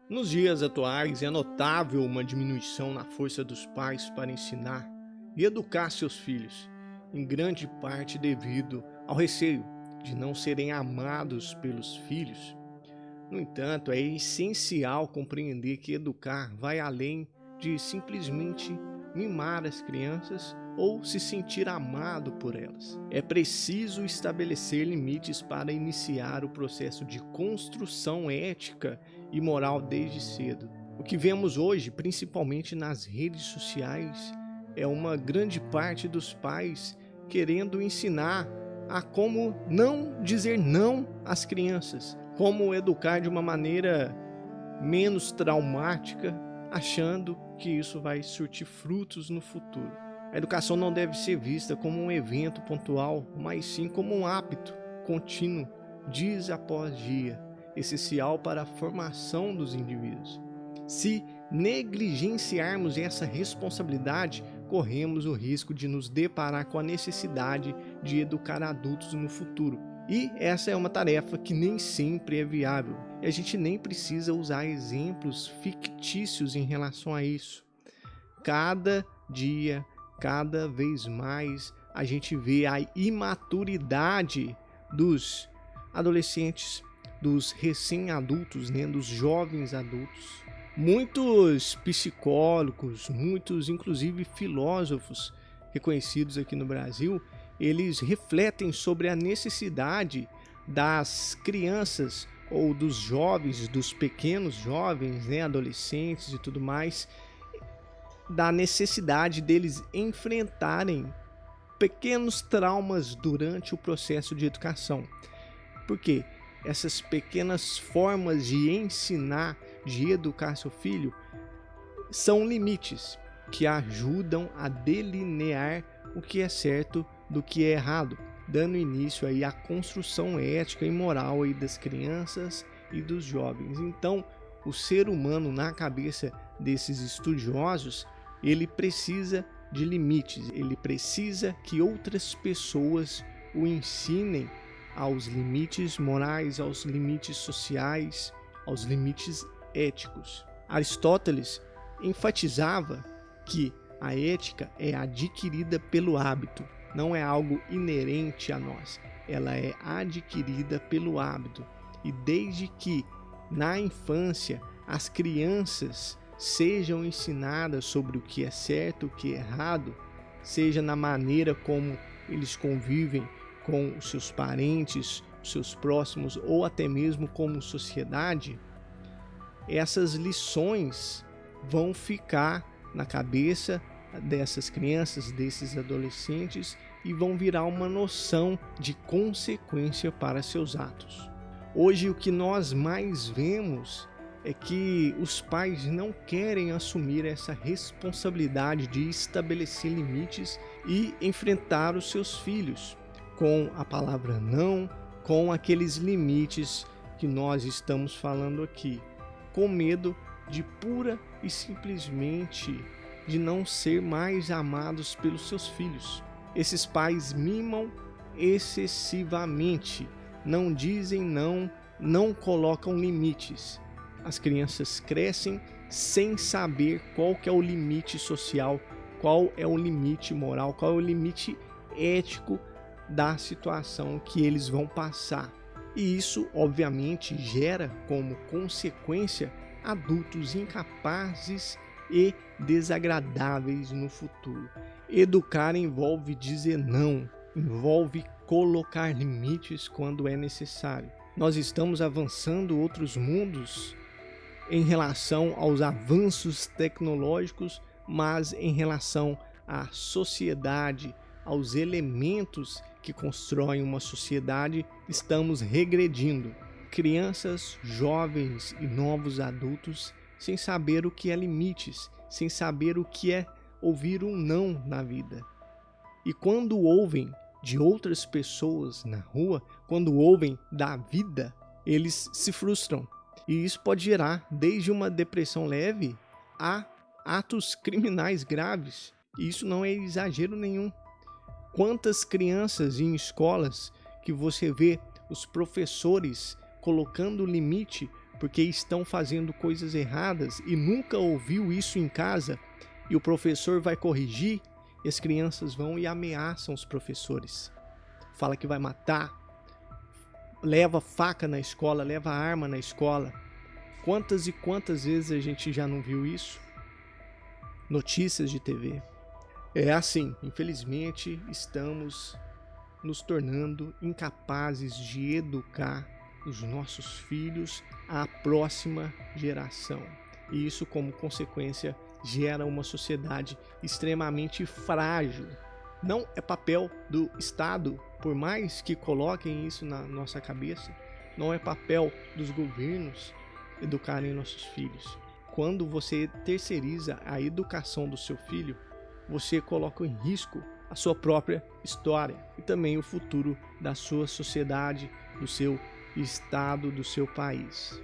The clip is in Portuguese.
Nos dias atuais, é notável uma diminuição na força dos pais para ensinar e educar seus filhos, em grande parte devido ao receio de não serem amados pelos filhos. No entanto, é essencial compreender que educar vai além de simplesmente mimar as crianças ou se sentir amado por elas. É preciso estabelecer limites para iniciar o processo de construção ética e moral desde cedo. O que vemos hoje, principalmente nas redes sociais, é uma grande parte dos pais querendo ensinar a como não dizer não às crianças, como educar de uma maneira menos traumática, achando que isso vai surtir frutos no futuro. A educação não deve ser vista como um evento pontual, mas sim como um hábito contínuo, dia após dia, essencial para a formação dos indivíduos. Se negligenciarmos essa responsabilidade, corremos o risco de nos deparar com a necessidade de educar adultos no futuro. E essa é uma tarefa que nem sempre é viável. E a gente nem precisa usar exemplos fictícios em relação a isso. Cada dia, cada vez mais, a gente vê a imaturidade dos adolescentes, dos recém-adultos, né, dos jovens adultos. Muitos psicólogos, muitos inclusive filósofos reconhecidos aqui no Brasil, eles refletem sobre a necessidade das crianças ou dos jovens, dos pequenos jovens, né, adolescentes e tudo mais, da necessidade deles enfrentarem pequenos traumas durante o processo de educação. Porque essas pequenas formas de ensinar, de educar seu filho, são limites que ajudam a delinear o que é certo do que é errado, dando início aí à construção ética e moral aí das crianças e dos jovens. Então, o ser humano, na cabeça desses estudiosos, ele precisa de limites, ele precisa que outras pessoas o ensinem aos limites morais, aos limites sociais, aos limites éticos. Aristóteles enfatizava que a ética é adquirida pelo hábito, não é algo inerente a nós, ela é adquirida pelo hábito. E desde que na infância as crianças sejam ensinadas sobre o que é certo, o que é errado, seja na maneira como eles convivem com os seus parentes, os seus próximos ou até mesmo como sociedade, essas lições vão ficar na cabeça dessas crianças, desses adolescentes, e vão virar uma noção de consequência para seus atos. Hoje o que nós mais vemos é que os pais não querem assumir essa responsabilidade de estabelecer limites e enfrentar os seus filhos com a palavra não, com aqueles limites que nós estamos falando aqui, com medo de pura e simplesmente de não ser mais amados pelos seus filhos. Esses pais mimam excessivamente, não dizem não, não colocam limites. As crianças crescem sem saber qual que é o limite social, qual é o limite moral, qual é o limite ético da situação que eles vão passar. E isso, obviamente, gera como consequência adultos incapazes e desagradáveis no futuro. Educar envolve dizer não, envolve colocar limites quando é necessário. Nós estamos avançando outros mundos em relação aos avanços tecnológicos, mas em relação à sociedade, aos elementos que constroem uma sociedade, estamos regredindo. Crianças, jovens e novos adultos sem saber o que é limites, sem saber o que é ouvir um não na vida. E quando ouvem de outras pessoas na rua, quando ouvem da vida, eles se frustram. E isso pode gerar desde uma depressão leve a atos criminais graves. E isso não é exagero nenhum. Quantas crianças em escolas que você vê os professores colocando limite porque estão fazendo coisas erradas e nunca ouviu isso em casa, e o professor vai corrigir, e as crianças vão e ameaçam os professores. Fala que vai matar, leva faca na escola, leva arma na escola. Quantas e quantas vezes a gente já não viu isso? Notícias de TV. É assim, infelizmente estamos nos tornando incapazes de educar os nossos filhos à próxima geração. E isso, como consequência, gera uma sociedade extremamente frágil. Não é papel do Estado, por mais que coloquem isso na nossa cabeça, não é papel dos governos educarem nossos filhos. Quando você terceiriza a educação do seu filho, você coloca em risco a sua própria história e também o futuro da sua sociedade, do seu estado, do seu país.